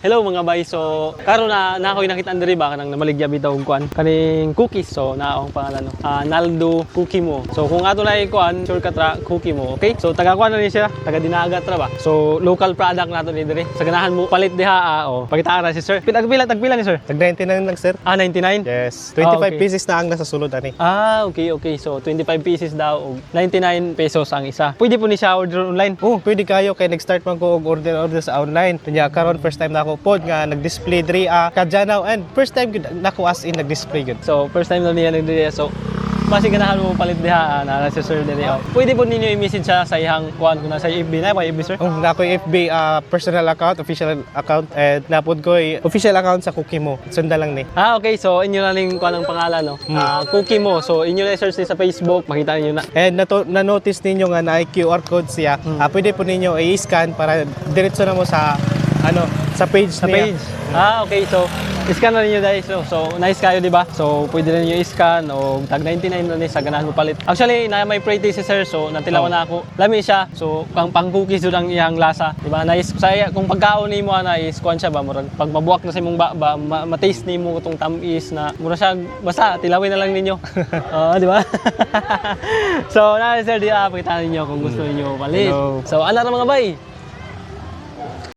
Hello mga bay, so karon na ako'y nakita diri ba kanang namaligya bitaw og kuan kaning cookies, so naong pangalan no. Naldo Cookie Mo. So kung ato na kuan shortcut ra Cookie Mo, okay? So taga kuan na ni siya, taga Dinagat ra ba. So local product nato ni diri. Sa ganahan mo palit diha pakitaan ra si sir. Tagpila ni sir? Tag 99 lang sir. 99? Yes. 25 okay. pieces na ang nasa sulod ani. Okay. So 25 pieces daw og 99 pesos ang isa. Pwede po ni siya order online. Oh, pwede kayo kay nag-start man ko og order sa online. Kanya karon first time na ako pod nga nag-display diri Kadjanaw and first time gud nako as in nag-display gud. So first time na niya nagdiri. So basi ganahan mo palit diha na si sir diri. Pwede po ninyo i-message siya sa ihang kuan kun sa FB na FB sir. Oh, nako FB personal account, official account and napod ko official account sa Cookie Mo. Sunda lang ni. Okay, so inyo na ling kuan ang pangalan no. Cookie Mo. So inyo na search sa Facebook, makita niyo na. And na-notice ninyo nga na QR code siya. Pwede po ninyo i-scan para diretso na mo sa sa page niya. Okay. So, i-scan na ninyo guys. So nice kayo, di ba? So, pwede na ninyo i-scan o tag 99 na sa ganahan mo palit. Actually, na may pretty si sir. So, natilawan na ako. Lami siya. So, pang cookies doon ang iyang lasa. Di ba? Nice. Saya, kung pagkaon ni mo na is-kuan siya ba? Murag, pag mabuwak na sa imong ma-taste ni mo itong tamis na mura siya. Basta, tilawin na lang ninyo. Di ba? So, na sir, di pakita ninyo kung gusto ninyo palit. Hello. So, ala na mga bay.